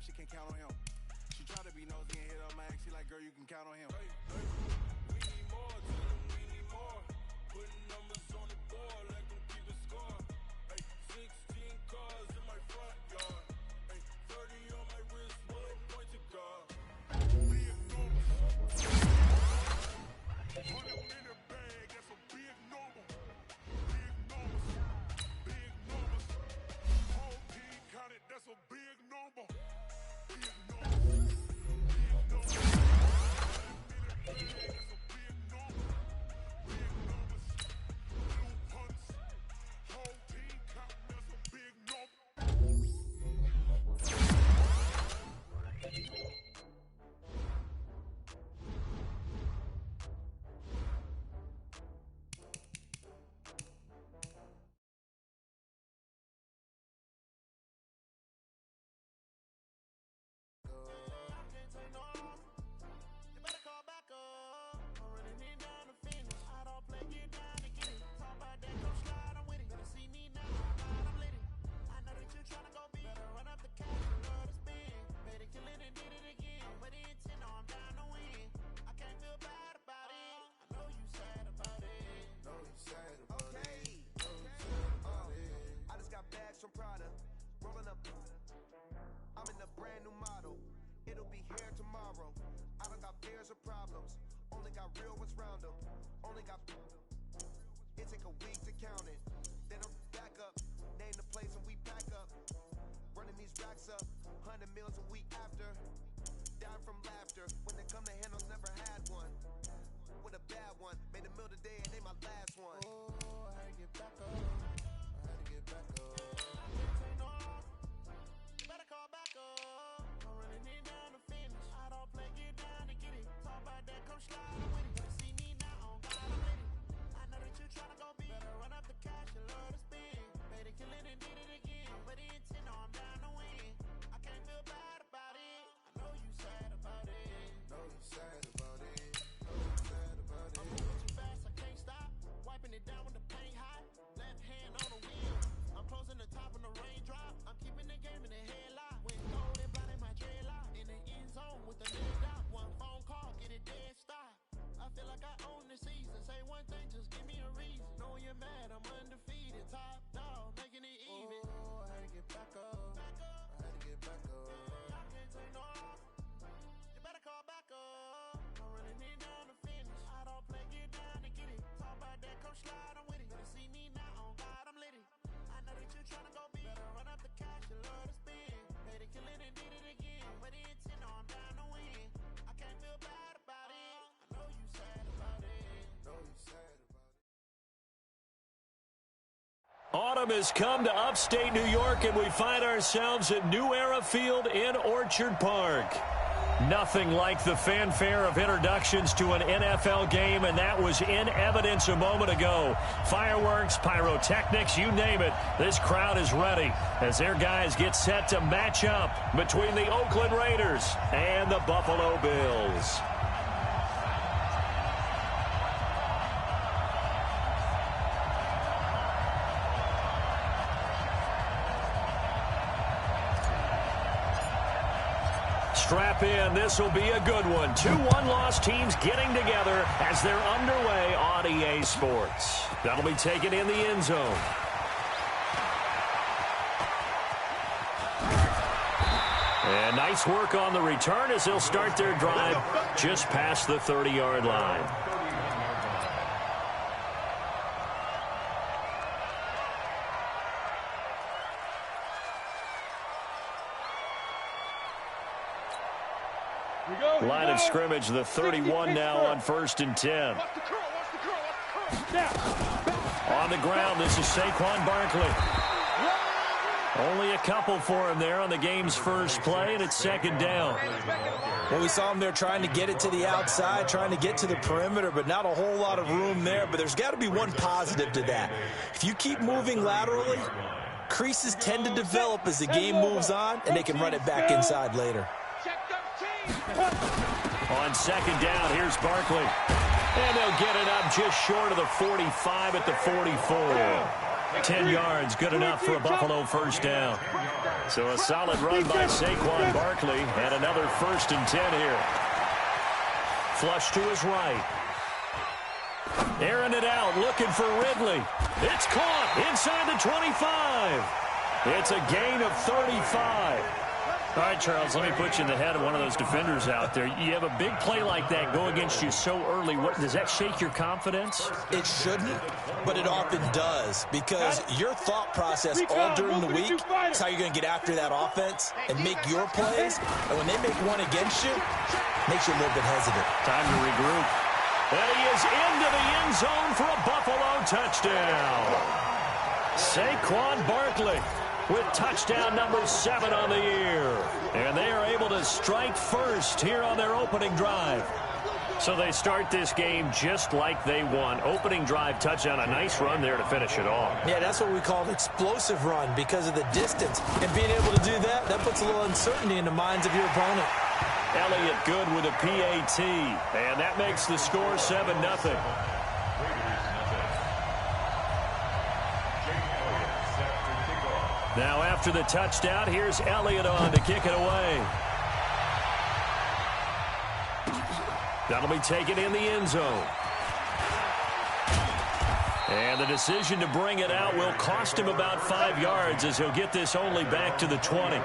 like she can count on him. She try to be nosy and hit her max. She like, girl, you can count on him. We need more, tell them we need more. Putting numbers on the board, let them keep the score. 16 cars in my front yard. 30 on my wrist, one point to God. Big numbers. 100 in the bag, that's a big number. Big numbers, big numbers. Whole team counted, that's a big number. Big numbers, big numbers. 100 in the bag, that's a big number. Big numbers, blue punts. Whole team counting, that's a big number. From Prada, rolling up. I'm in a brand new model. It'll be here tomorrow. I don't got fears or problems. Only got real ones round them. Only got. It take a week to count it. Then I'm back up. Name the place and we pack up. Running these racks up. 100 meals a week after. Down from laughter. When they come to handles, never had one. With a bad one. Made a meal today and they my last one. Oh, I had to get back up. I had to get back up. Call back up. I'm running it down to finish. I don't play, get down to get it. Talk about that, come slide with it. See me now, on God, I'm with it. I know that you tryna go big. Better run up the cash, you love to spin. Made it, kill it, and did it again. But the intent, no, I'm down to win. I can't feel bad about it. I know you sad about it. Know you sad about it. Know you sad about it. I'm moving too fast, I can't stop. Wiping it down with the paint hot. Left hand on the wheel. I'm closing the top when the raindrop. I'm keeping the game in the headlock. When gold and blind in my dreadlock. In the end zone with the lid out. One phone call, get it dead stop. I feel like I own the season. Say one thing, just give me a reason. Know you're mad, I'm undefeated. Top dog, making it even. Oh, I had to get back up. I had to get back up. I can't take no off. You better call back up. I'm running it down to finish. I don't play, get down to get it. Talk about that, come slide, I'm with it. Better see me now, on God, I'm lit it. I know that you tryna go big. Better run up the cash, you love to spin. Made it, kill it, and did it again. But the intent, no, I'm down to win. I can't feel bad about it. I know you sad about it. Know you sad about it. Autumn has come to upstate New York, and we find ourselves at New Era Field in Orchard Park. Nothing like the fanfare of introductions to an NFL game, and that was in evidence a moment ago. Fireworks, pyrotechnics, you name it. This crowd is ready as their guys get set to match up between the Oakland Raiders and the Buffalo Bills. Strap in. This will be a good one. Two one-loss teams getting together as they're underway on EA Sports. That'll be taken in the end zone. And nice work on the return as they'll start their drive just past the 30-yard line. Line of scrimmage, the 31 now on 1st and 10. On the ground, this is Saquon Barkley. Only a couple for him there on the game's first play, and it's 2nd down. Well, we saw him there trying to get it to the outside, trying to get to the perimeter, but not a whole lot of room there. But there's got to be one positive to that. If you keep moving laterally, creases tend to develop as the game moves on, and they can run it back inside later. On 2nd down, here's Barkley. And they'll get it up just short of the 45 at the 44. 10 yards, good enough for a Buffalo first down. So a solid run by Saquon Barkley, and another 1st and 10 here. Flush to his right. Airing it out, looking for Ridley. It's caught inside the 25. It's a gain of 35. All right, Charles, let me put you in the head of one of those defenders out there. You have a big play like that go against you so early. Does that shake your confidence? It shouldn't, but it often does, because your thought process all during the week is how you're going to get after that offense and make your plays. And when they make one against you, it makes you a little bit hesitant. Time to regroup. And he is into the end zone for a Buffalo touchdown. Saquon Barkley with touchdown number 7 on the year. And they are able to strike first here on their opening drive. So they start this game just like they won. Opening drive touchdown, a nice run there to finish it off. Yeah, that's what we call an explosive run because of the distance. And being able to do that, that puts a little uncertainty in the minds of your opponent. Elliott good with a PAT. And that makes the score 7-0. Now after the touchdown, here's Elliott on to kick it away. That'll be taken in the end zone. And the decision to bring it out will cost him about 5 yards as he'll get this only back to the 20.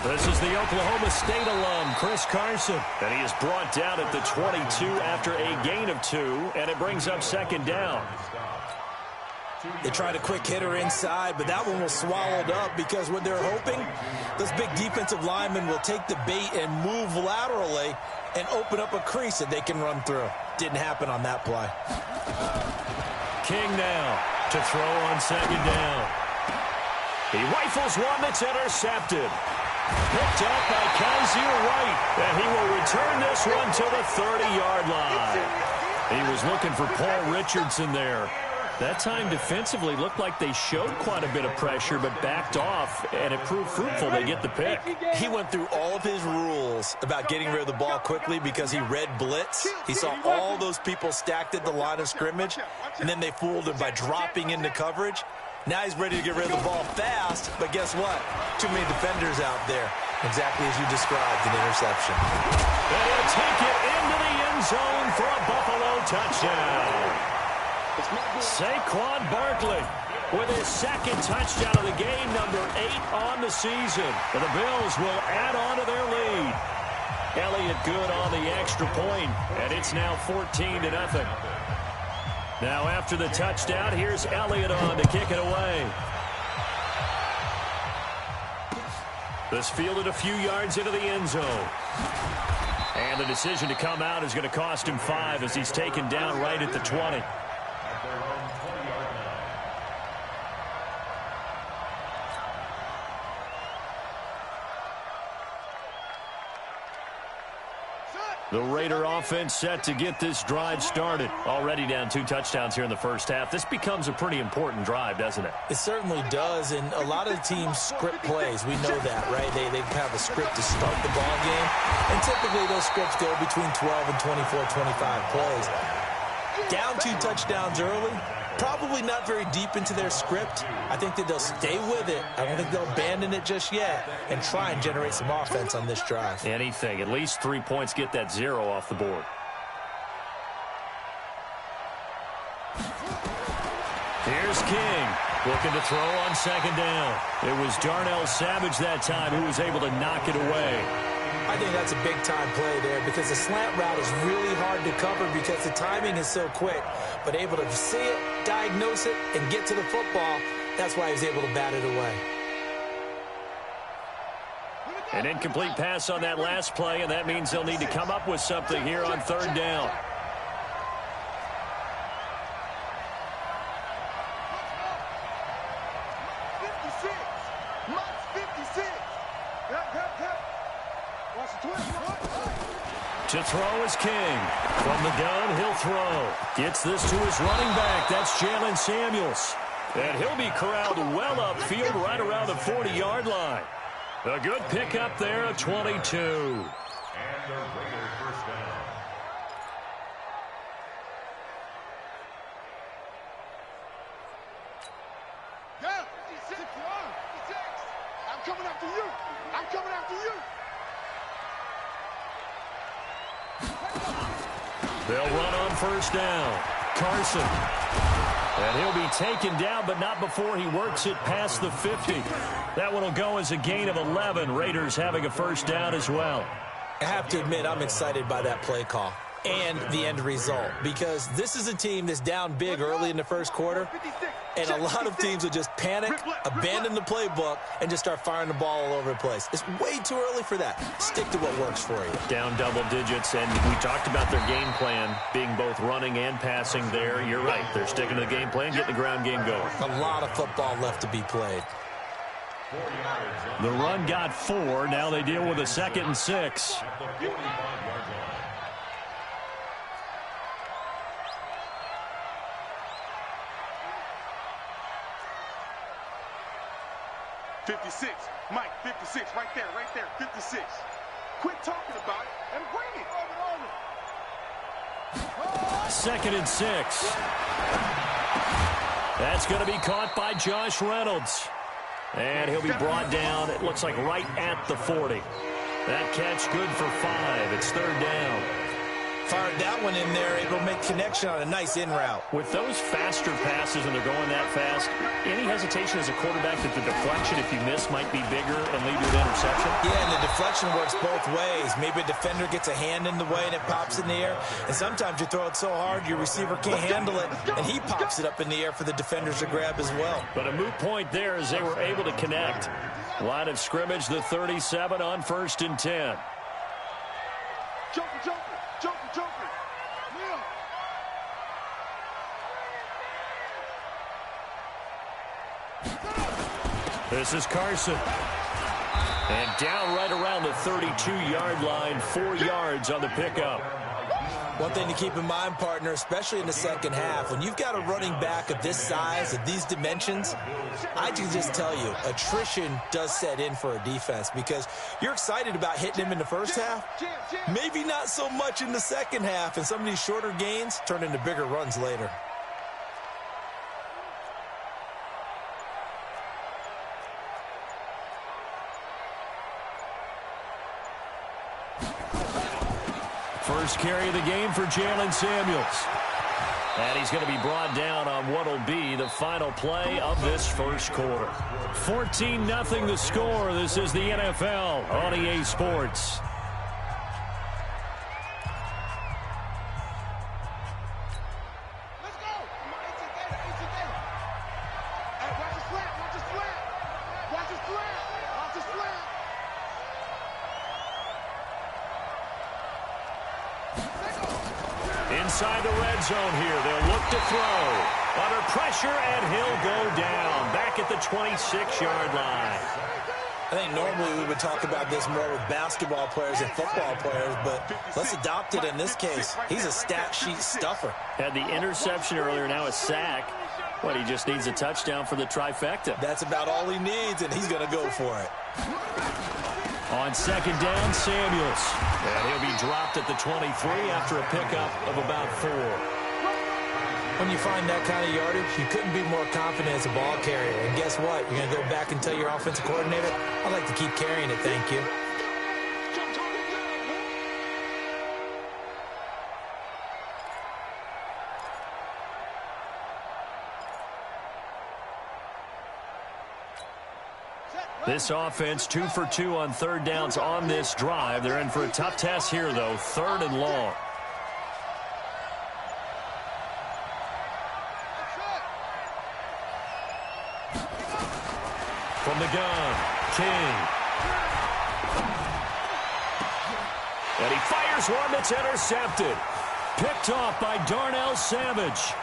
This is the Oklahoma State alum, Chris Carson. And he is brought down at the 22 after a gain of 2, and it brings up 2nd down. They tried a quick hitter inside, but that one was swallowed up because what they're hoping, those big defensive linemen will take the bait and move laterally and open up a crease that they can run through. Didn't happen on that play. King now to throw on 2nd down. He rifles one that's intercepted. Picked up by Kaiser White, and he will return this one to the 30-yard line. He was looking for Paul Richardson there. That time defensively looked like they showed quite a bit of pressure but backed off, and it proved fruitful. They get the pick. He went through all of his rules about getting rid of the ball quickly because he read blitz. He saw all those people stacked at the line of scrimmage, and then they fooled him by dropping into coverage. Now he's ready to get rid of the ball fast, but guess what? Too many defenders out there. Exactly as you described, an interception. And he'll take it into the end zone for a Buffalo touchdown. Saquon Barkley with his 2nd touchdown of the game, number 8 on the season. And the Bills will add on to their lead. Elliott good on the extra point, and it's now 14-0. Now after the touchdown, here's Elliott on to kick it away. This fielded a few yards into the end zone. And the decision to come out is going to cost him 5 as he's taken down right at the 20. The Raider offense set to get this drive started. Already down 2 touchdowns here in the first half. This becomes a pretty important drive, doesn't it? It certainly does, and a lot of the teams script plays. We know that, right? They have a script to start the ball game, and typically those scripts go between 12 and 24, 25 plays. Down 2 touchdowns early, probably not very deep into their script. I think that they'll stay with it. I don't think they'll abandon it just yet and try and generate some offense on this drive. Anything. At least 3 points, get that 0 off the board. Here's King looking to throw on 2nd down. It was Darnell Savage that time who was able to knock it away. I think that's a big-time play there because the slant route is really hard to cover because the timing is so quick. But able to see it, diagnose it, and get to the football, that's why he was able to bat it away. An incomplete pass on that last play, and that means they'll need to come up with something here on 3rd down. To throw is King. From the gun, he'll throw. Gets this to his running back. That's Jalen Samuels. And he'll be corralled well upfield right around the 40-yard line. A good pickup there, a 22. And the Raiders first down. Yeah, 56. I'm coming after you. I'm coming after you. They'll run on first down. Carson. And he'll be taken down, but not before he works it past the 50. That one will go as a gain of 11. Raiders having a first down as well. I have to admit, I'm excited by that play call and the end result, because this is a team that's down big early in the first quarter, and a lot of teams will just panic, abandon the playbook, and just start firing the ball all over the place. It's way too early for that. Stick to what works for you. Down double digits, and we talked about their game plan being both running and passing there. You're right. They're sticking to the game plan, getting the ground game going. A lot of football left to be played. The run got 4. Now they deal with a 2nd and 6. At the 45-yard line. 56. Mike, 56. Right there, 56. Quit talking about it and bring it. 2nd and 6. That's going to be caught by Josh Reynolds. And he'll be brought down, it looks like right at the 40. That catch good for 5. It's 3rd down. Fired that one in there, able to make connection on a nice in route. With those faster passes and they're going that fast, any hesitation as a quarterback that the deflection, if you miss, might be bigger and lead to an interception? Yeah, and the deflection works both ways. Maybe a defender gets a hand in the way and it pops in the air. And sometimes you throw it so hard your receiver can't handle it, and he pops it up in the air for the defenders to grab as well. But a moot point there as they were able to connect. Line of scrimmage, the 37 on 1st and 10. Joker. This is Carson. And down right around the 32-yard line, 4 yards on the pickup. One thing to keep in mind, partner, especially in the second half, when you've got a running back of this size, of these dimensions, I can just tell you, attrition does set in for a defense, because you're excited about hitting him in the first half, maybe not so much in the second half, and some of these shorter gains turn into bigger runs later. First carry of the game for Jalen Samuels. And he's going to be brought down on what will be the final play of this first quarter. 14-0 the score. This is the NFL on EA Sports. Let's go. Hey, watch his flat. Inside the red zone here. They'll look to throw. Under pressure, and he'll go down. Back at the 26-yard line. I think normally we would talk about this more with basketball players and football players, but let's adopt it in this case. He's a stat sheet stuffer. Had the interception earlier, now a sack. But he just needs a touchdown for the trifecta. That's about all he needs, and he's going to go for it. On second down, Samuels. And he'll be dropped at the 23 after a pickup of about 4. When you find that kind of yardage, you couldn't be more confident as a ball carrier. And guess what? You're going to go back and tell your offensive coordinator, I'd like to keep carrying it, thank you. This offense 2 for 2 on third downs on this drive. They're in for a tough test here, though. 3rd and long. From the gun, King. And he fires one that's intercepted. Picked off by Darnell Savage.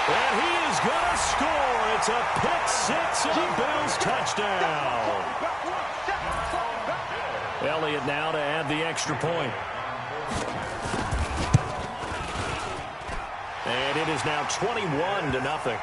And he He's going to score. It's a pick six and a Bills touchdown. Elliott now to add the extra point. And it is now 21-0.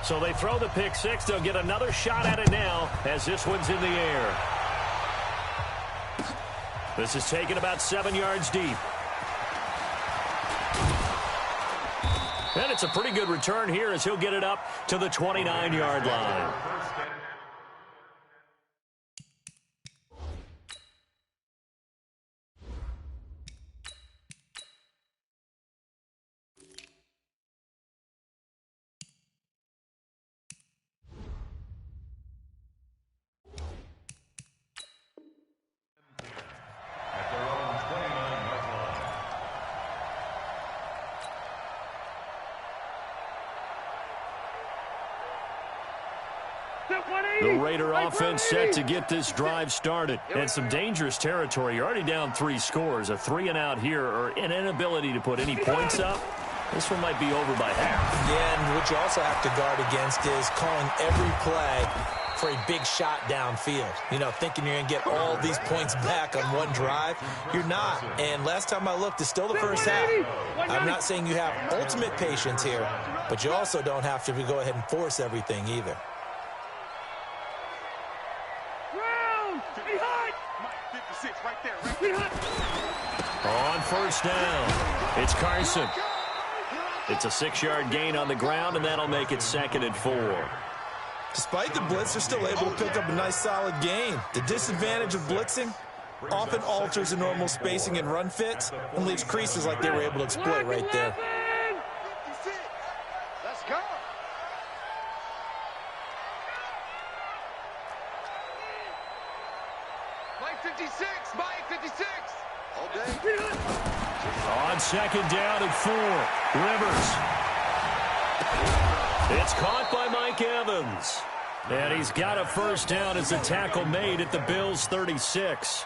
So they throw the pick six. They'll get another shot at it now as this one's in the air. This is taken about 7 yards deep. And it's a pretty good return here as he'll get it up to the 29-yard line. The Raider offense set to get this drive started. And some dangerous territory. You're already down 3 scores. A 3-and-out here or an inability to put any points up. This one might be over by half. Yeah, and what you also have to guard against is calling every play for a big shot downfield. You know, thinking you're going to get all these points back on one drive. You're not. And last time I looked, it's still the first half. I'm not saying you have ultimate patience here, but you also don't have to go ahead and force everything either. On first down, it's Carson. It's a 6-yard gain on the ground, and that'll make it 2nd and 4. Despite the blitz, they're still able to pick up a nice solid gain. The disadvantage of blitzing often alters the normal spacing and run fits and leaves creases like they were able to exploit right there. Let's go. Mike 56, Mike 56. All day. On 2nd down and 4, Rivers. It's caught by Mike Evans. And he's got a first down as the tackle made at the Bills' 36.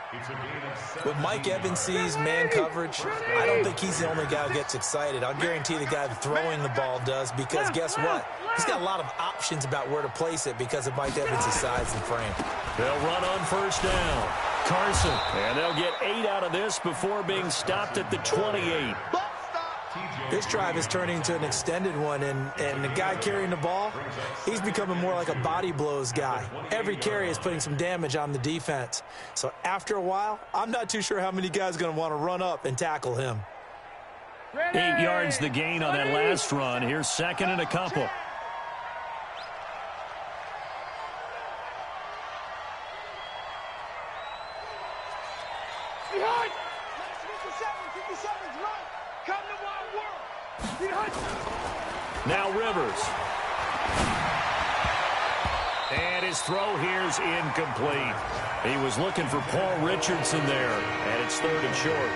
When Mike Evans sees man coverage, I don't think he's the only guy who gets excited. I'll guarantee the guy throwing the ball does, because guess what? He's got a lot of options about where to place it because of Mike Evans' size and frame. They'll run on first down. Carson. And they'll get 8 out of this before being stopped at the 28. This drive is turning into an extended one, and the guy carrying the ball, he's becoming more like a body blows guy. Every carry is putting some damage on the defense. So after a while, I'm not too sure how many guys are going to want to run up and tackle him. 8 yards the gain on that last run. Here's 2nd and a couple. Behind! 57's right! Come to my world! Behind! Now Rivers. And his throw here's incomplete. He was looking for Paul Richardson there, and it's 3rd and short.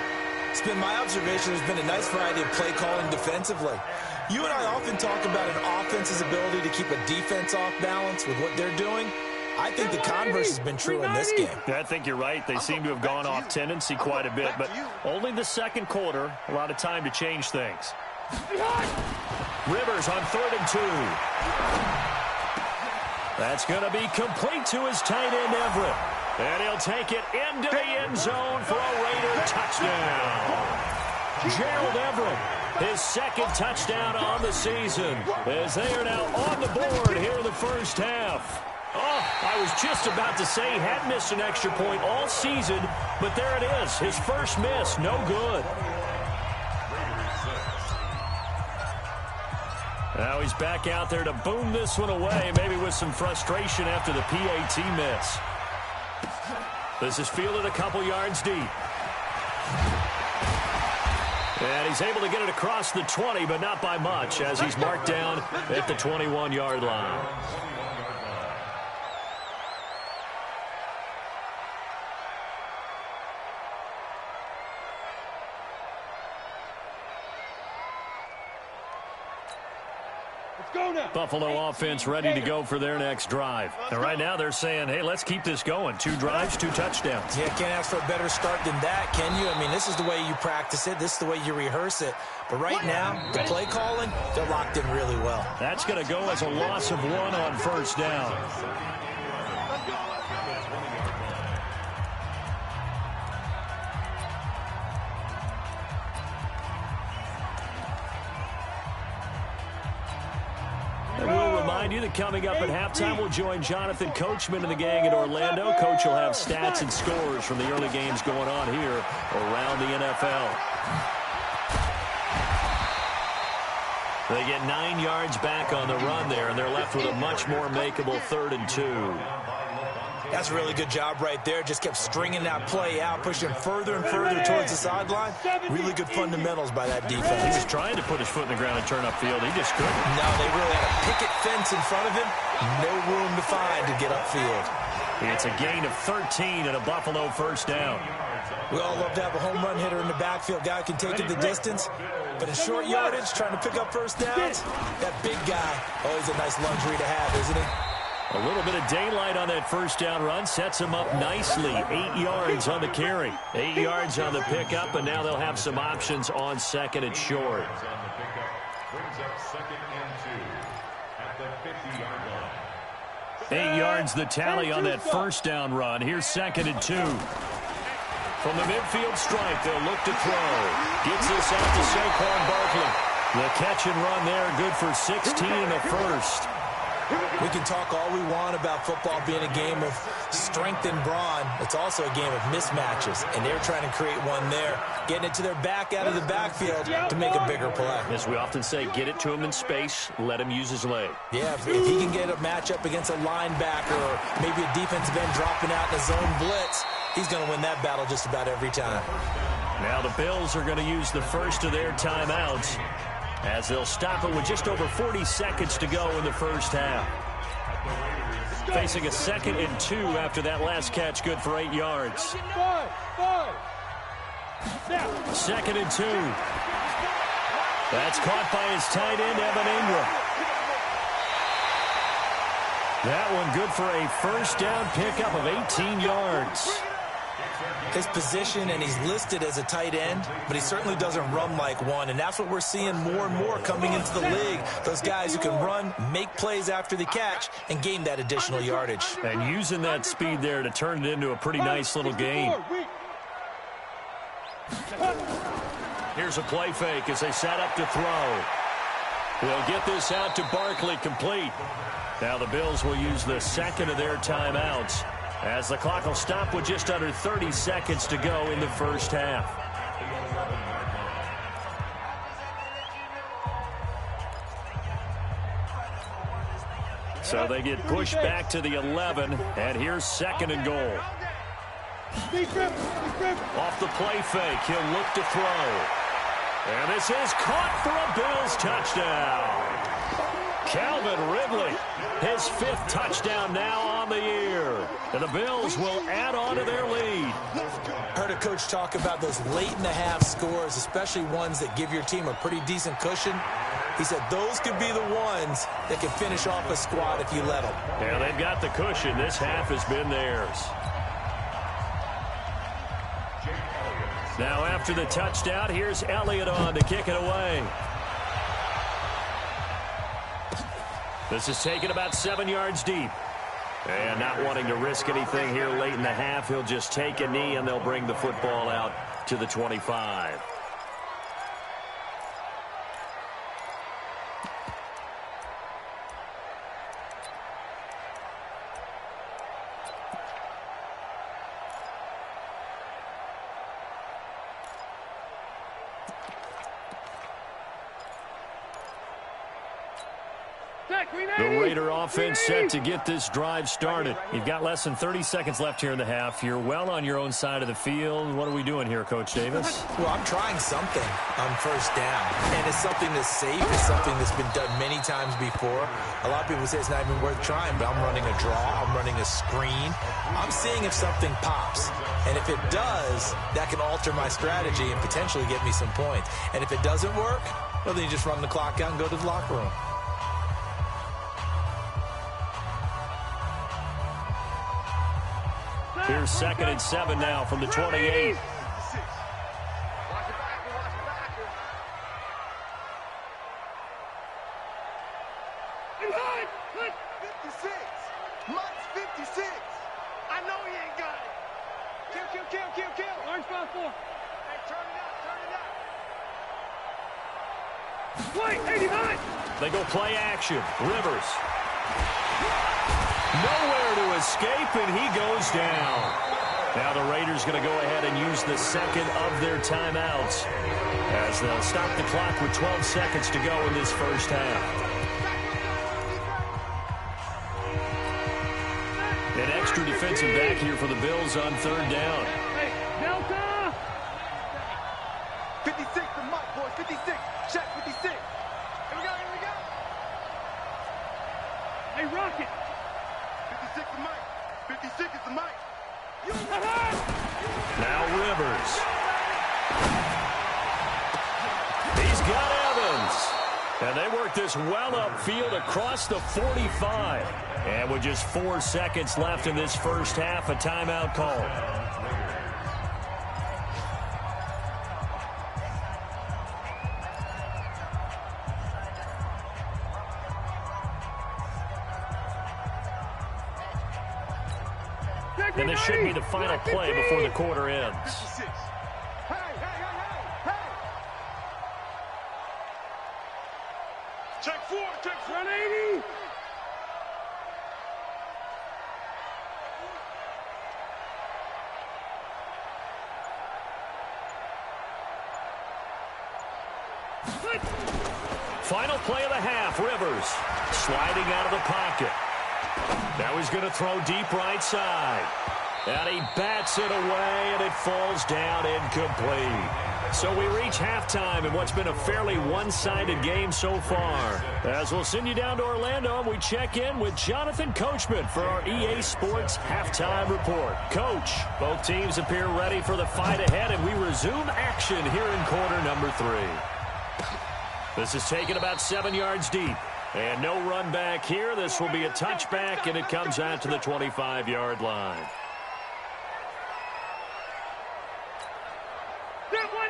It's been my observation there's been a nice variety of play calling defensively. You and I often talk about an offense's ability to keep a defense off balance with what they're doing. I think the converse has been true in this game. I think you're right. They seem to have gone off tendency quite a bit, but only the 2nd quarter, a lot of time to change things. Rivers on 3rd and 2. That's going to be complete to his tight end, Everett. And he'll take it into the end zone for a Raider touchdown. Gerald Everett, his 2nd touchdown on the season, as they are now on the board here in the first half. Oh, I was just about to say he had missed an extra point all season, but there it is, his first miss, no good. Now he's back out there to boom this one away, maybe with some frustration after the PAT miss. This is fielded a couple yards deep. And he's able to get it across the 20, but not by much, as he's marked down at the 21-yard line. Buffalo offense ready to go for their next drive. And right now they're saying, hey, let's keep this going. 2 drives, 2 touchdowns. Yeah, can't ask for a better start than that, can you? I mean, this is the way you practice it. This is the way you rehearse it. But right now, the play calling, they're locked in really well. That's going to go as a loss of 1 on first down. And we'll remind you that coming up at halftime, we'll join Jonathan Coachman and the gang in Orlando. Coach will have stats and scores from the early games going on here around the NFL. They get 9 yards back on the run there, and they're left with a much more makeable 3rd and 2. That's a really good job right there. Just kept stringing that play out, pushing further and further towards the sideline. Really good fundamentals by that defense. He was trying to put his foot in the ground and turn upfield. He just couldn't. No, they really had a picket fence in front of him. No room to find to get upfield. It's a gain of 13 and a Buffalo first down. We all love to have a home run hitter in the backfield. Guy can take it the distance. But in short yardage, trying to pick up first downs, that big guy, always a nice luxury to have, isn't he? A little bit of daylight on that first down run sets him up nicely. 8 yards on the carry. 8 yards on the pickup, and now they'll have some options on 2nd and short. Brings up 2nd and 2 at the 50-yard line. 8 yards the tally on that first down run. Here's 2nd and 2. From the midfield stripe, they'll look to throw. Gets this out to Saquon Barkley. The catch and run there, good for 16 and a first. We can talk all we want about football being a game of strength and brawn. It's also a game of mismatches, and they're trying to create one there, getting it to their back out of the backfield to make a bigger play. As we often say, get it to him in space, let him use his leg. Yeah, if he can get a matchup against a linebacker or maybe a defensive end dropping out in a zone blitz, he's going to win that battle just about every time. Now the Bills are going to use the first of their timeouts, as they'll stop it with just over 40 seconds to go in the first half. Facing a 2nd and 2 after that last catch, good for 8 yards. 2nd and 2. That's caught by his tight end, Evan Ingram. That one good for a first down pickup of 18 yards. His position, and he's listed as a tight end, but he certainly doesn't run like one, and that's what we're seeing more and more coming into the league. Those guys who can run, make plays after the catch, and gain that additional yardage. And using that speed there to turn it into a pretty nice little game. Here's a play fake as they set up to throw. They'll get this out to Barkley, complete. Now the Bills will use the 2nd of their timeouts, as the clock will stop with just under 30 seconds to go in the first half. So they get pushed back to the 11, and here's 2nd and goal. Off the play fake, he'll look to throw. And this is caught for a Bills touchdown. Calvin Ridley, his 5th touchdown now on the year. And the Bills will add on to their lead. Heard a coach talk about those late-in-the-half scores, especially ones that give your team a pretty decent cushion. He said those could be the ones that can finish off a squad if you let them. Yeah, they've got the cushion. This half has been theirs. Now after the touchdown, here's Elliott on to kick it away. This is taken about 7 yards deep. And not wanting to risk anything here late in the half, he'll just take a knee and they'll bring the football out to the 25. The Raider offense set to get this drive started. You've got less than 30 seconds left here in the half. You're well on your own side of the field. What are we doing here, Coach Davis? Well, I'm trying something on first down, and it's something that's safe. It's something that's been done many times before. A lot of people say it's not even worth trying, but I'm running a draw. I'm running a screen. I'm seeing if something pops, and if it does, that can alter my strategy and potentially get me some points. And if it doesn't work, well, then you just run the clock out and go to the locker room. Here's 2nd and 7 now from the 28. They go play action. Rivers. Nowhere to escape, and he goes down. Now the Raiders going to go ahead and use the second of their timeouts as they'll stop the clock with 12 seconds to go in this first half. An extra defensive back here for the Bills on 3rd down. Hey, Delta! 56 to Mike, boys. 56. Check 56. Here we go, here we go. Hey, Rocket! 56 to Mike. 56 is to Mike. Now Rivers. He's got Evans. And they work this well upfield across the 45. And with just 4 seconds left in this first half, a timeout call. And this should be the final play before the quarter ends. Hey, hey, hey, hey, hey. Check 4, check 4. 180! Final play of the half, Rivers sliding out of the pocket. Now he's going to throw deep right side. And he bats it away, and it falls down incomplete. So we reach halftime in what's been a fairly one-sided game so far. As we'll send you down to Orlando, and we check in with Jonathan Coachman for our EA Sports Halftime Report. Coach, both teams appear ready for the fight ahead, and we resume action here in quarter number 3. This is taken about 7 yards deep. And no run back here. This will be a touchback, and it comes out to the 25-yard line.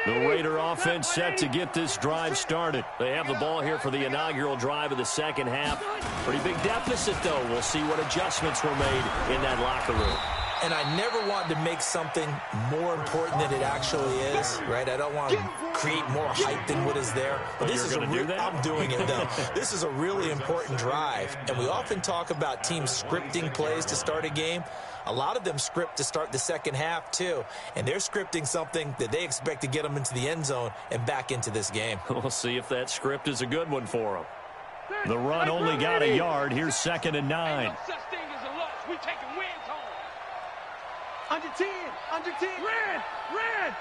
The Raider offense set to get this drive started. They have the ball here for the inaugural drive of the second half. Pretty big deficit, though. We'll see what adjustments were made in that locker room. And I never wanted to make something more important than it actually is, right? I don't want to create more hype than what is there. But this is a I'm doing it, though. This is a really important drive. And we often talk about teams scripting plays to start a game. A lot of them script to start the second half, too. And they're scripting something that they expect to get them into the end zone and back into this game. We'll see if that script is a good one for them. The run only got a yard. Here's 2nd and 9. No such thing as a loss. We taking wins home. Under 10, under 10. Red, red.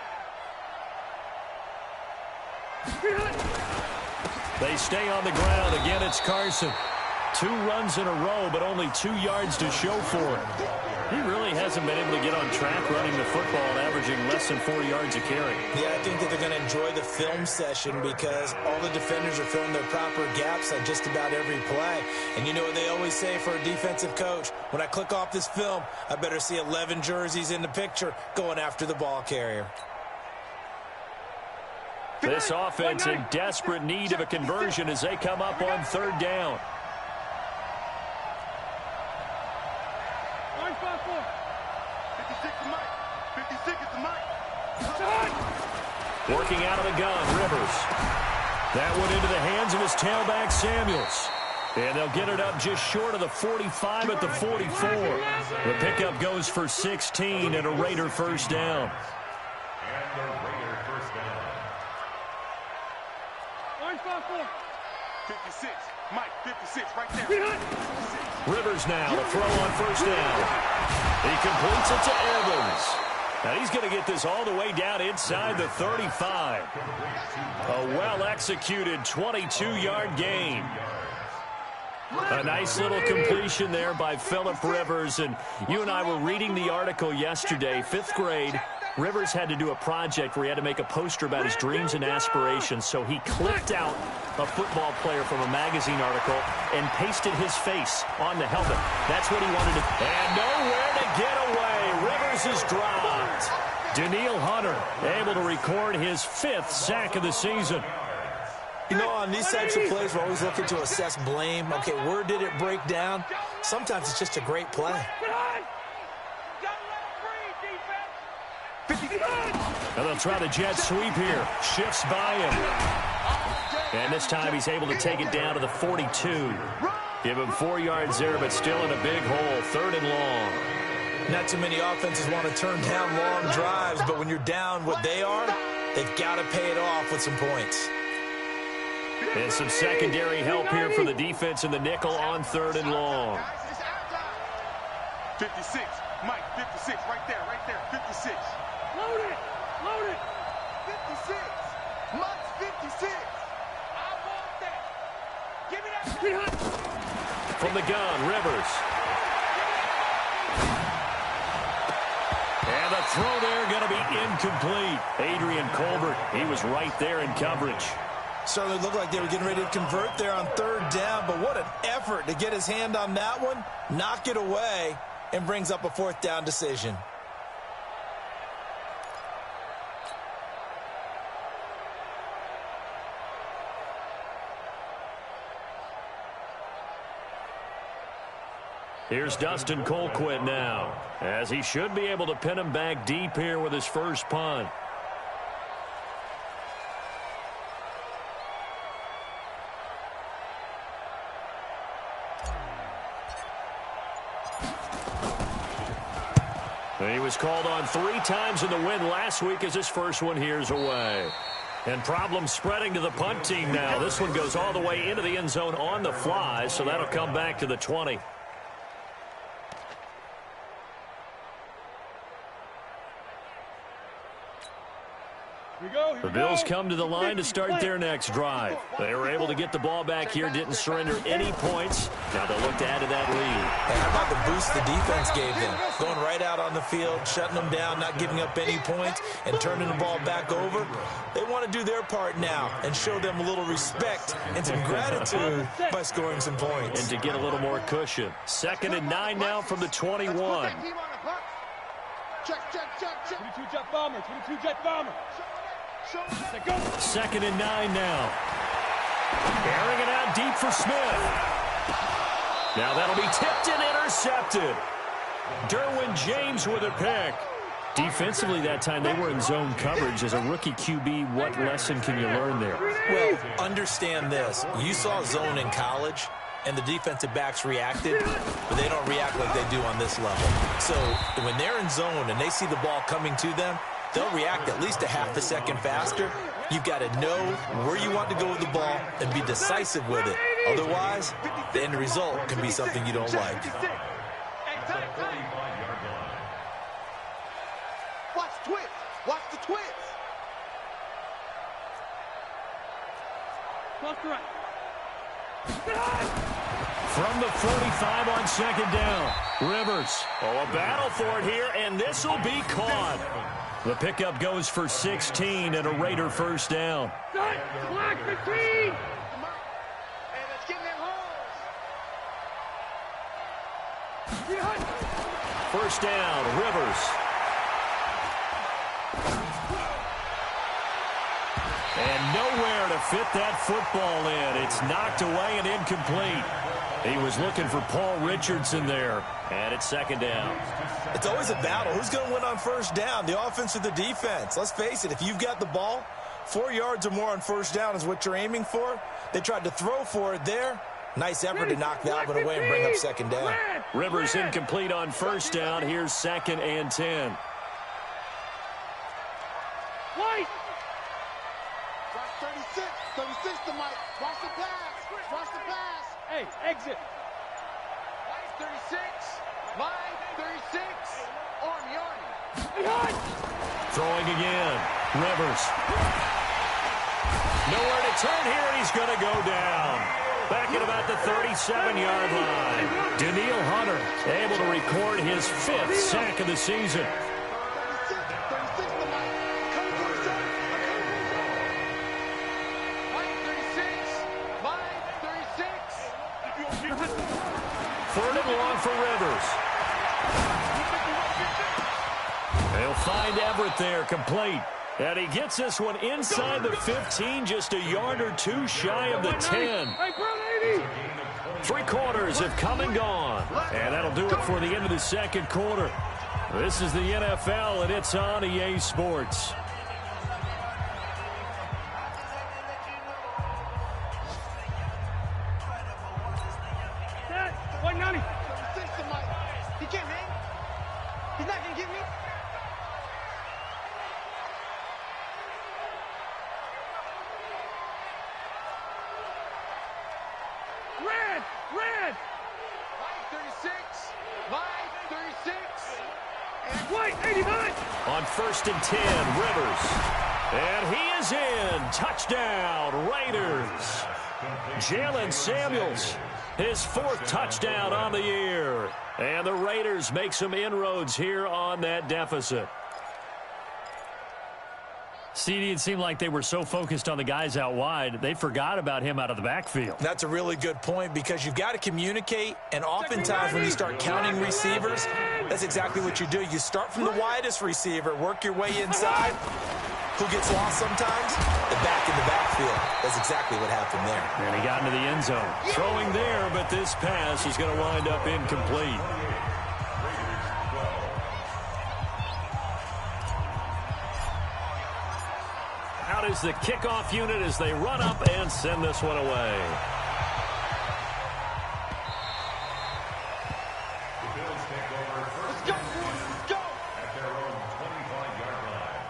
They stay on the ground. Again, it's Carson. 2 runs in a row, but only 2 yards to show for it. He really hasn't been able to get on track running the football and averaging less than 4 yards a carry. Yeah, I think that they're going to enjoy the film session because all the defenders are filling their proper gaps on just about every play. And you know what they always say for a defensive coach? When I click off this film, I better see 11 jerseys in the picture going after the ball carrier. This offense in desperate need of a conversion as they come up on 3rd down. Working out of the gun, Rivers. That went into the hands of his tailback, Samuels. And they'll get it up just short of the 45 at the 44. The pickup goes for 16 and a Raider first down. And the Raider first down. 56. Mike, 56 right there. Rivers now, the throw on first down. He completes it to Evans. And he's going to get this all the way down inside the 35. A well-executed 22-yard gain. A nice little completion there by Phillip Rivers. And you and I were reading the article yesterday, 5th grade. Rivers had to do a project where he had to make a poster about his dreams and aspirations. So he clipped out a football player from a magazine article and pasted his face on the helmet. That's what he wanted to. And nowhere to get away. Rivers is dropped. Daniil Hunter able to record his 5th sack of the season. You know, on these types of plays, we're always looking to assess blame. Okay, where did it break down? Sometimes it's just a great play. And they'll try the jet sweep here. Shifts by him. And this time he's able to take it down to the 42. Give him 4 yards there, but still in a big hole. 3rd and long. Not too many offenses want to turn down long drives, but when you're down what they are, they've got to pay it off with some points. And some secondary help here for the defense in the nickel on 3rd and long. 56. Mike, 56. Right there. 56. Load it! Load it! 56. Mike's 56. I want that! Give me that! From the gun, Rivers. And the throw there going to be incomplete. Adrian Colbert, he was right there in coverage. Certainly looked like they were getting ready to convert there on 3rd down, but what an effort to get his hand on that one, knock it away, and brings up a 4th down decision. Here's Dustin Colquitt now, as he should be able to pin him back deep here with his first punt. He was called on 3 times in the win last week as his first one here's away. And problems spreading to the punt team now. This one goes all the way into the end zone on the fly, so that'll come back to the 20. The Bills come to the line to start their next drive. They were able to get the ball back here, didn't surrender any points. Now they'll look to add to that lead. And how about the boost the defense gave them? Going right out on the field, shutting them down, not giving up any points, and turning the ball back over. They want to do their part now and show them a little respect and some gratitude by scoring some points. And to get a little more cushion. 2nd and 9 now from the 21. Check. 22 jet bomber, 22 jet bomber. 2nd and 9 now. Airing it out deep for Smith. Now that'll be tipped and intercepted. Derwin James with a pick. Defensively that time they were in zone coverage. As a rookie QB, what lesson can you learn there? Well, understand this. You saw zone in college, and the defensive backs reacted, but they don't react like they do on this level. So when they're in zone and they see the ball coming to them, they'll react at least a half a second faster. You've got to know where you want to go with the ball and be decisive with it. Otherwise, the end result can be something you don't like. Watch twist. Watch the twist. Cross the right. From the 45 on 2nd down. Rivers. Oh, a battle for it here, and this will be caught. The pickup goes for 16 and a Raider first down. Black 15. And it's getting them holes. First down, Rivers. And nowhere to fit that football in. It's knocked away and incomplete. He was looking for Paul Richardson there. And it's 2nd down. It's always a battle. Who's going to win on first down, the offense or the defense? Let's face it, if you've got the ball, 4 yards or more on first down is what you're aiming for. They tried to throw for it there. Nice effort to knock that one away and bring up 2nd down. Rivers incomplete on first down. Here's 2nd and 10. White. Watch 36. 36 to Mike. Watch the pass. Watch the pass. Hey, exit. Mike 36. Line 36. Arm yardy. Behind. Throwing again. Rivers. Nowhere to turn here, and he's going to go down. Back at about the 37-yard line. Daniil Hunter able to record his 5th sack of the season. 36 to Mike. Come to the center. Mike 36. 3rd and long for Rivers. They'll find Everett there, complete. And he gets this one inside the 15, just a yard or two shy of the 10. 3 quarters have come and gone. And that'll do it for the end of the 2nd quarter. This is the NFL, and it's on EA Sports. He can't hang. He's not going to get me. Red! Red! Line 36. Line 36. And white, 89. On 1st and 10, Rivers. And he is in. Touchdown, Raiders. Jalen Samuels, his 4th touchdown on the year. And the Raiders make some inroads here on that deficit. CD, it seemed like they were so focused on the guys out wide, they forgot about him out of the backfield. That's a really good point because you've got to communicate, and oftentimes when you start counting receivers, that's exactly what you do. You start from the widest receiver, work your way inside. Who gets lost sometimes? The back in the backfield. That's exactly what happened there. And he got into the end zone. Throwing there, but this pass is going to wind up incomplete. Out is the kickoff unit as they run up and send this one away. The Bills take over first and 10 at their own 25-yard line.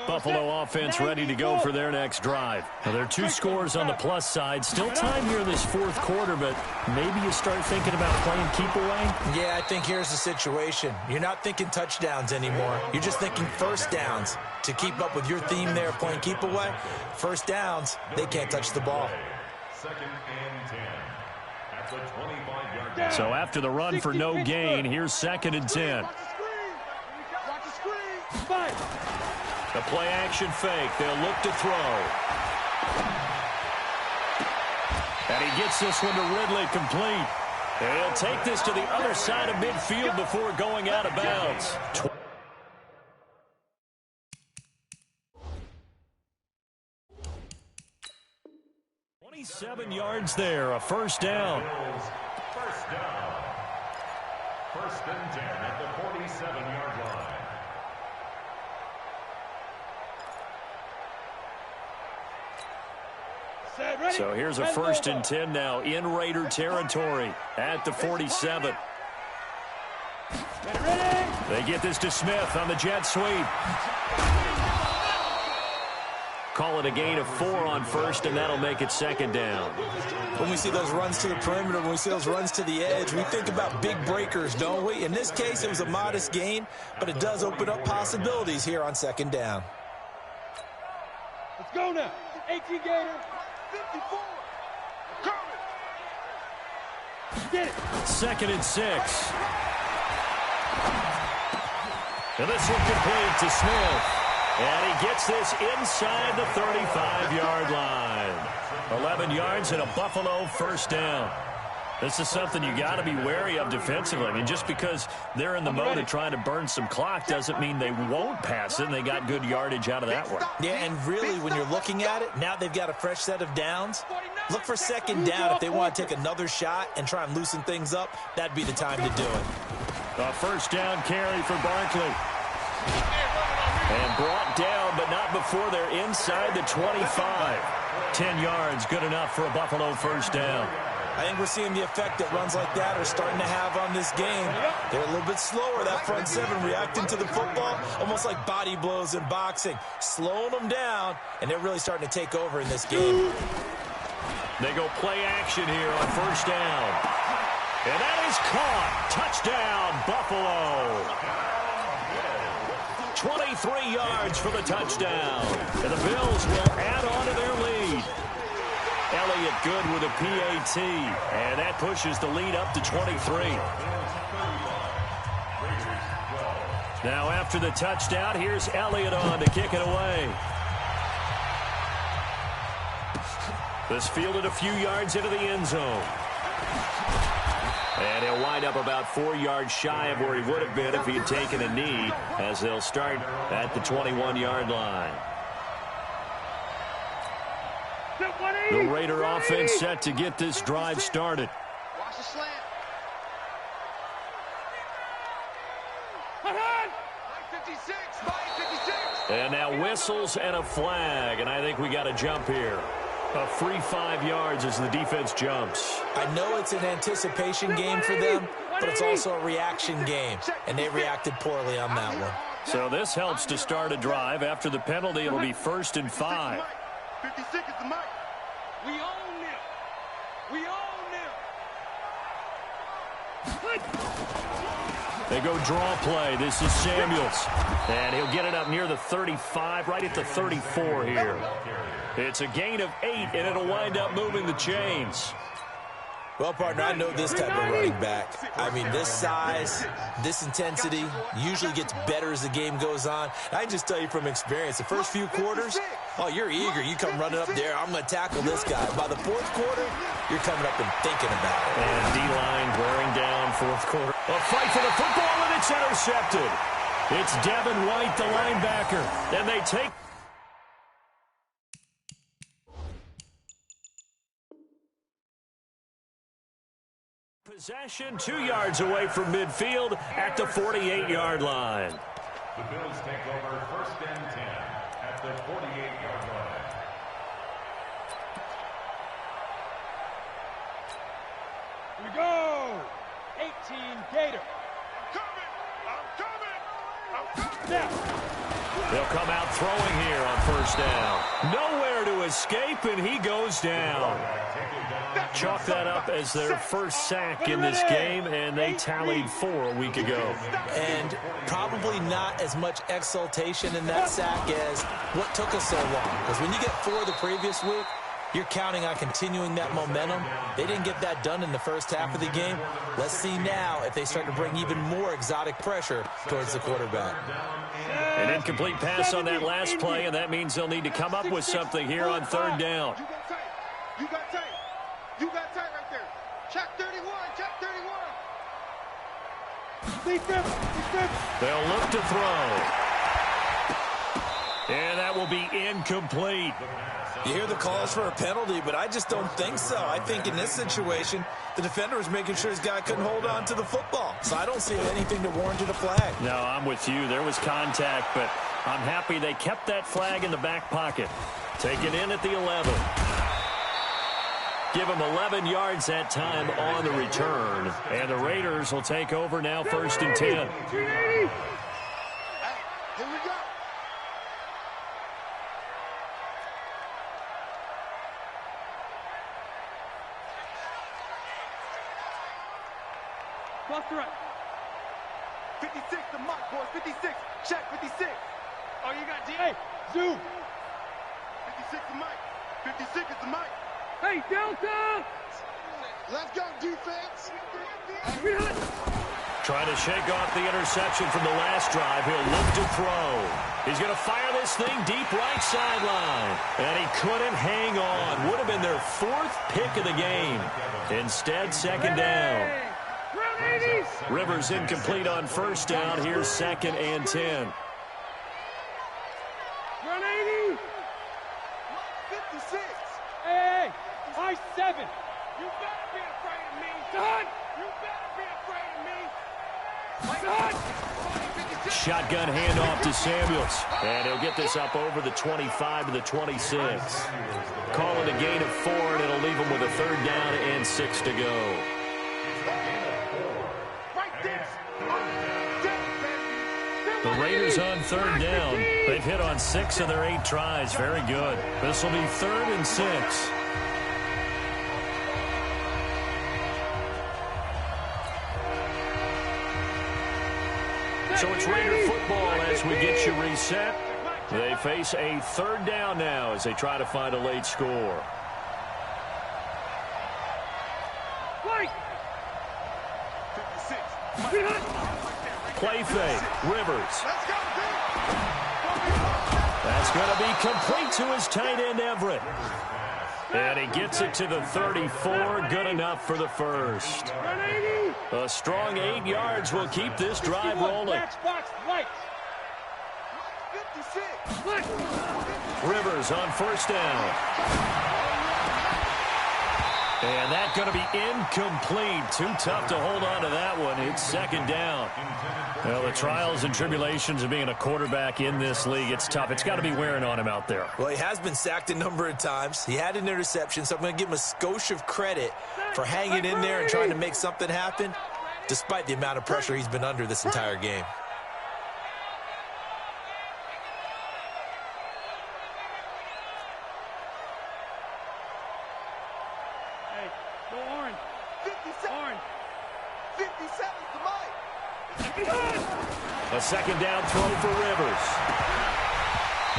Buffalo offense ready to go for their next drive. Now, there are 2 scores on the plus side. Still time here in this 4th quarter, but maybe you start thinking about playing keep away? Yeah, I think here's the situation. You're not thinking touchdowns anymore. You're just thinking first downs. To keep up with your theme there, playing keep away, first downs, they can't touch the ball. 2nd and 10 at the 25-yard line. So after the run for no gain, here's 2nd and 10. Watch the screen. Fight. The play action fake. They'll look to throw. And he gets this one to Ridley complete. And he'll take this to the other side of midfield before going out of bounds. 27 yards there, a first down. First down. 1st and 10 at the 47-yard line. So here's a 1st and 10 now in Raider territory at the 47. They get this to Smith on the jet sweep. Call it a gain of 4 on 1st, and that'll make it 2nd down. When we see those runs to the perimeter, when we see those runs to the edge, we think about big breakers, don't we? In this case, it was a modest gain, but it does open up possibilities here on 2nd down. Let's go now. 18 Gator. 54. Get it. 2nd and 6. And this one complete to Smith. And he gets this inside the 35-yard line. 11 yards and a Buffalo first down. This is something you got to be wary of defensively. I mean, just because they're in the mode of trying to burn some clock doesn't mean they won't pass it, and they got good yardage out of that one. Yeah, and really, when you're looking at it, now they've got a fresh set of downs. Look for 2nd down. If they want to take another shot and try and loosen things up, that'd be the time to do it. A first down carry for Barkley. And brought down, but not before they're inside the 25. 10 yards, good enough for a Buffalo first down. I think we're seeing the effect that runs like that are starting to have on this game. They're a little bit slower, that front 7, reacting to the football, almost like body blows in boxing, slowing them down, and they're really starting to take over in this game. They go play action here on first down. And that is caught. Touchdown, Buffalo. 23 yards for the touchdown. And the Bills will add on to their lead. And Elliott good with a PAT. And that pushes the lead up to 23. Now after the touchdown, here's Elliott on to kick it away. This fielded a few yards into the end zone. And he'll wind up about 4 yards shy of where he would have been if he had taken a knee, as they'll start at the 21-yard line. The Raider offense set to get this drive started. Watch the slant. And now whistles and a flag, and I think we got a jump here. A free 5 yards as the defense jumps. I know it's an anticipation game for them, but it's also a reaction game, and they reacted poorly on that one. So this helps to start a drive. After the penalty, it'll be 1st and 5. 56 is the mic. We own them. We own them. They go draw play. This is Samuels. And he'll get it up near the 35, right at the 34 here. It's a gain of 8, and it'll wind up moving the chains. Well, partner, I know this type of running back. I mean, this size, this intensity usually gets better as the game goes on. I just tell you from experience, the first few quarters, oh, you're eager. You come running up there, I'm going to tackle this guy. By the 4th quarter, you're coming up and thinking about it. And D-line wearing down 4th quarter. A fight for the football, and it's intercepted. It's Devin White, the linebacker. And they take... possession 2 yards away from midfield at the 48-yard line. The Bills take over 1st and 10 at the 48-yard line. Here we go. 18 Gator. I'm coming. Now. They'll come out throwing here on 1st down. Nowhere to escape, and he goes down. Chalk that up as their first sack in this game, and they tallied 4 a week ago. And probably not as much exultation in that sack as what took us so long. Because when you get 4 the previous week, you're counting on continuing that momentum. They didn't get that done in the first half of the game. Let's see now if they start to bring even more exotic pressure towards the quarterback. An incomplete pass on that last play, and that means they'll need to come up with something here on 3rd down. You got tight. You got tight right there. Check 31. Check 31. They'll look to throw. And that will be incomplete. You hear the calls for a penalty, but I just don't think so. I think in this situation, the defender was making sure his guy couldn't hold on to the football. So I don't see anything to warrant a flag. No, I'm with you. There was contact, but I'm happy they kept that flag in the back pocket. Take it in at the 11. Give them 11 yards that time on the return. And the Raiders will take over now 1st and 10. Here we go. Buster right. 56, the mark, boys. 56. Check 56. Oh, you got D. Hey, zoom. 56 the mic. 56 is the mic. Hey, Delta! Let's go, defense. Trying to shake off the interception from the last drive. He'll look to throw. He's going to fire this thing deep right sideline. And he couldn't hang on. Would have been their 4th pick of the game. Instead, 2nd down. Rivers incomplete on 1st down. Here's 2nd and 10. Run 80. 56. Hey, high 7. You better be afraid of me. Son. You better be afraid of me. Son. Shotgun handoff to Samuels. And he'll get this up over the 25 to the 26. Call it a gain of 4, and it'll leave him with a 3rd down and 6 to go. The Raiders on 3rd down. They've hit on 6 of their 8 tries. Very good. This will be 3rd and 6. So it's Raider football as we get you reset. They face a 3rd down now as they try to find a late score. Play fake. Rivers. That's going to be complete to his tight end, Everett. And he gets it to the 34. Good enough for the first. A strong 8 yards will keep this drive rolling. Rivers on first down. And that's going to be incomplete. Too tough to hold on to that one. It's second down. Well, the trials and tribulations of being a quarterback in this league, it's tough. It's got to be wearing on him out there. Well, he has been sacked a number of times. He had an interception, so I'm going to give him a skosh of credit for hanging in there and trying to make something happen, despite the amount of pressure he's been under this entire game. A second down throw for Rivers.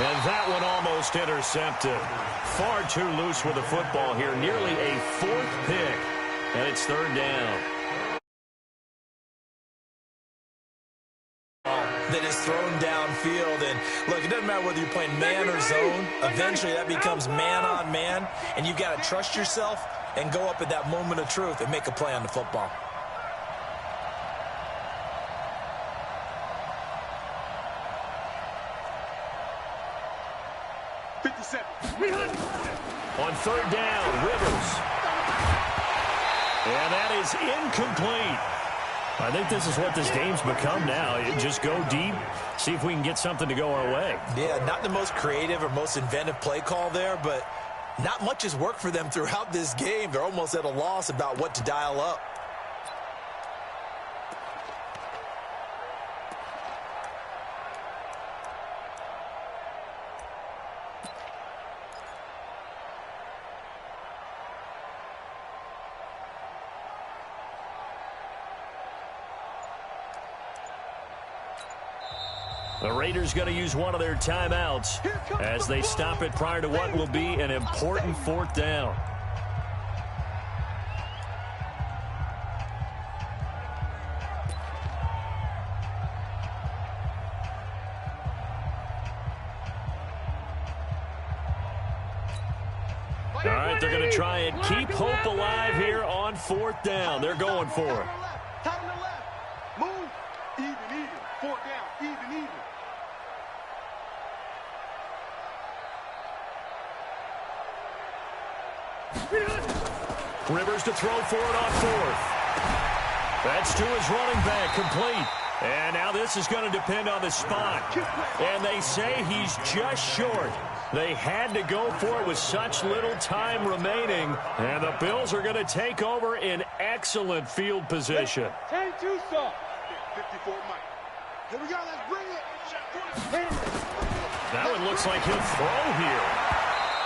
And that one almost intercepted. Far too loose with the football here. Nearly a 4th pick. And it's third down. That is thrown downfield. And look, it doesn't matter whether you're playing man or zone. Eventually that becomes man on man. And you've got to trust yourself and go up at that moment of truth and make a play on the football. On third down, Rivers. And that is incomplete. I think this is what this game's become now. You just go deep, see if we can get something to go our way. Yeah, not the most creative or most inventive play call there, but not much has worked for them throughout this game. They're almost at a loss about what to dial up. The Raiders going to use one of their timeouts as they stop it prior to what will be an important fourth down. All right, they're going to try and keep hope alive here on fourth down. They're going for it. Time to left. Move. Even. Fourth down. Even. Rivers to throw for it on fourth. That's to his running back, complete. And now this is going to depend on the spot. And they say he's just short. They had to go for it with such little time remaining. And the Bills are going to take over in excellent field position. 10-2 soft. 54 Mike. Here we go. Let's bring it. That one looks like he'll throw here.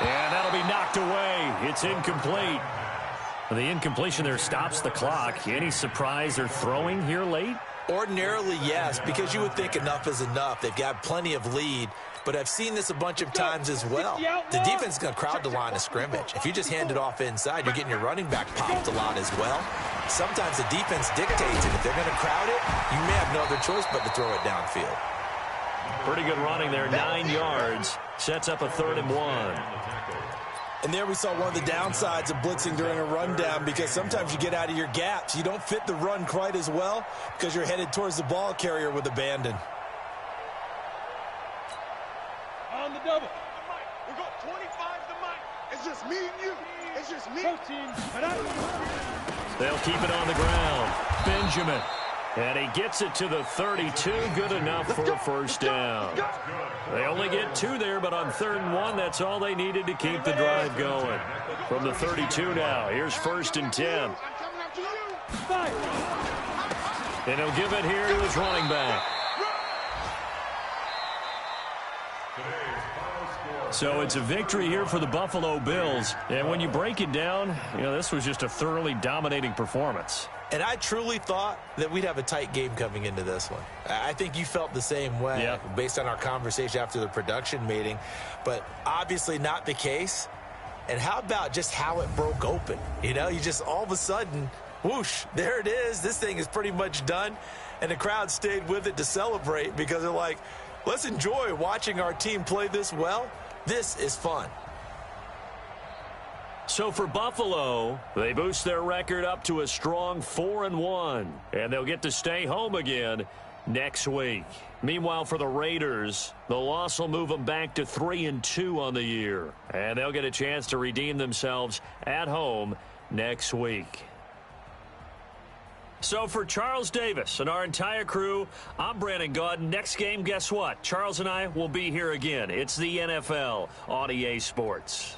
And that'll be knocked away. It's incomplete. The incompletion there stops the clock. Any surprise they're throwing here late? Ordinarily, yes, because you would think enough is enough. They've got plenty of lead, but I've seen this a bunch of times as well. The defense is going to crowd the line of scrimmage. If you just hand it off inside, you're getting your running back popped a lot as well. Sometimes the defense dictates it. If they're going to crowd it, you may have no other choice but to throw it downfield. Pretty good running there, 9 yards. Sets up a 3rd and 1. And there we saw one of the downsides of blitzing during a rundown, because sometimes you get out of your gaps. You don't fit the run quite as well because you're headed towards the ball carrier with abandon. On the double. We got 25 to Mike. It's just me and you. It's just me. They'll keep it on the ground. Benjamin. And he gets it to the 32. Good enough for a first down. They only get 2 there, but on 3rd and 1, that's all they needed to keep the drive going. From the 32 now, here's 1st and 10. And he'll give it here to his running back. So it's a victory here for the Buffalo Bills. And when you break it down, this was just a thoroughly dominating performance. And I truly thought that we'd have a tight game coming into this one. I think you felt the same way based on our conversation after the production meeting, but obviously not the case. And how about just how it broke open? You just all of a sudden, whoosh, there it is. This thing is pretty much done. And the crowd stayed with it to celebrate because they're like, let's enjoy watching our team play this well. This is fun. So for Buffalo, they boost their record up to a strong 4-1, and they'll get to stay home again next week. Meanwhile, for the Raiders, the loss will move them back to 3-2 on the year, and they'll get a chance to redeem themselves at home next week. So for Charles Davis and our entire crew, I'm Brandon Gaudin. Next game, guess what? Charles and I will be here again. It's the NFL on EA Sports.